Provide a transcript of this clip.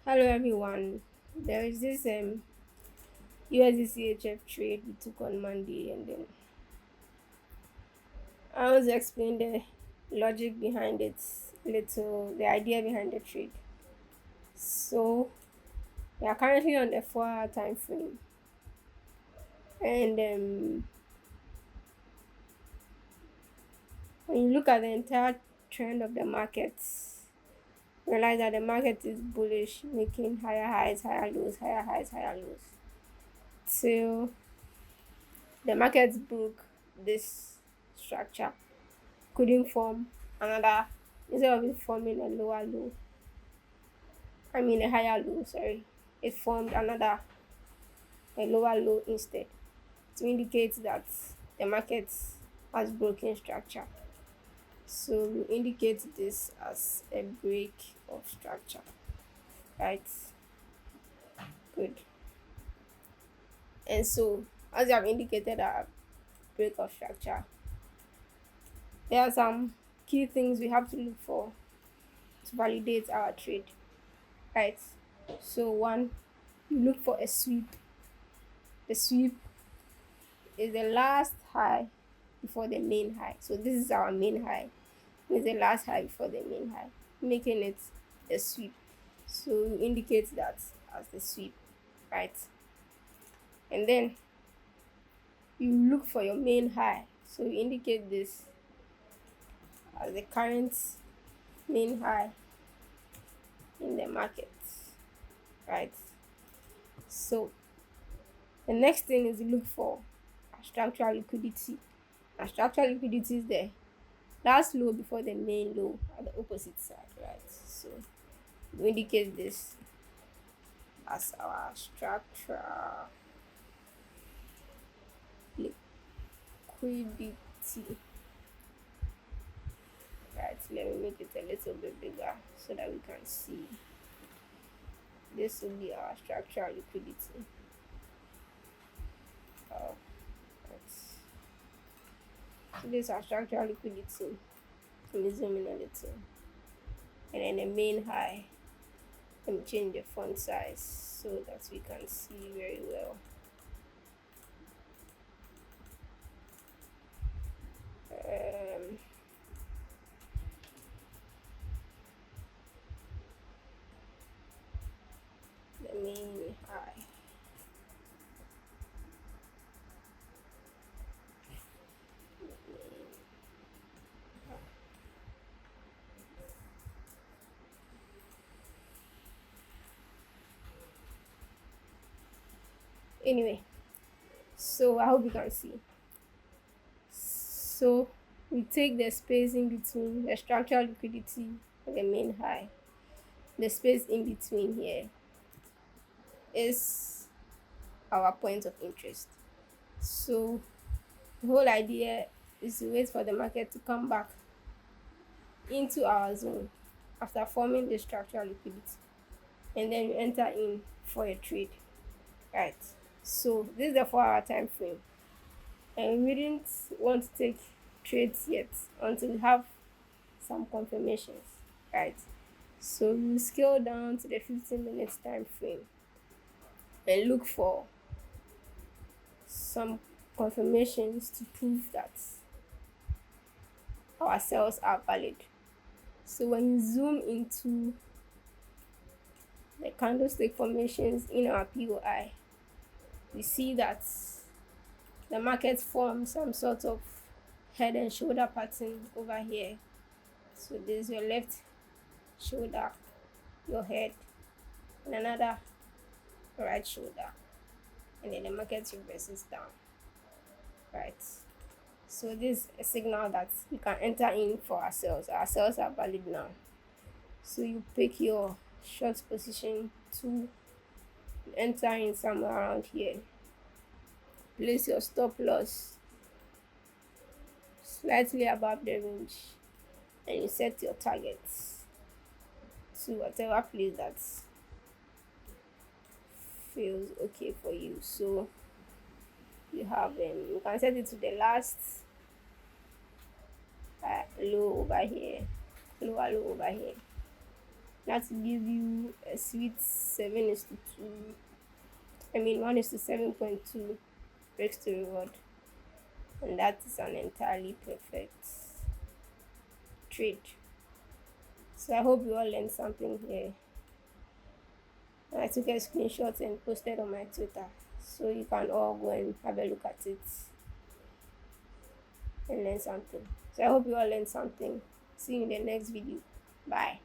Hello everyone. There is this USDCHF trade we took on Monday, and then I was explain the logic behind it, little the idea behind the trade. So we are currently on the 4 hour time frame, and when you look at the entire trend of the markets, realize that the market is bullish, making higher highs, higher lows, higher highs, higher lows, till the markets broke this structure, couldn't form another, instead of it forming a lower low, I mean a higher low, sorry, it formed another, a lower low instead, to indicate that the market has broken structure. So we indicate this as a break of structure, right? Good. And so as you have indicated a break of structure, there are some key things we have to look for to validate our trade, right? So one, you look for a sweep. The sweep is the last high before the main high. So this is our main high. It's the last high before the main high, making it a sweep. So you indicate that as the sweep, right? And then you look for your main high. So you indicate this as the current main high in the market, right? So the next thing is you look for a structural liquidity. A structural liquidity is the last low before the main low at the opposite side, right? So we indicate this as our structural liquidity, right? Let me make it a little bit bigger so that we can see. This will be our structural liquidity. Oh, right. So this is our structural liquidity. Let me zoom in a little. And then the main high, let me change the font size so that we can see very well. um the main high, anyway, so I hope you can see. So we take the space in between the structural liquidity and the main high. The space in between here is our point of interest. So the whole idea is to wait for the market to come back into our zone after forming the structural liquidity, and then you enter in for a trade, right? So this is the 4 hour time frame, and we didn't want to take trades yet until we have some confirmations, right? So we scale down to the 15 minutes time frame and look for some confirmations to prove that our cells are valid. So when you zoom into the candlestick formations in our POI, we see that the market forms some sort of head and shoulder pattern over here. So this is your left shoulder, your head, and another right shoulder, and then the market reverses down, right? So this is a signal that we can enter in for ourselves. Our cells are valid now. So you pick your short position to enter in somewhere around here. Place your stop loss slightly above the range, and you set your targets to whatever place that feels okay for you. So you have you can set it to the last low over here, lower low over here. That will give you a sweet 7 is to 2. I mean 1 is to 7.2 risk to reward. And that is an entirely perfect trade. So I hope you all learned something here. I took a screenshot and posted on my Twitter. So you can all go and have a look at it and learn something. So I hope you all learned something. See you in the next video. Bye.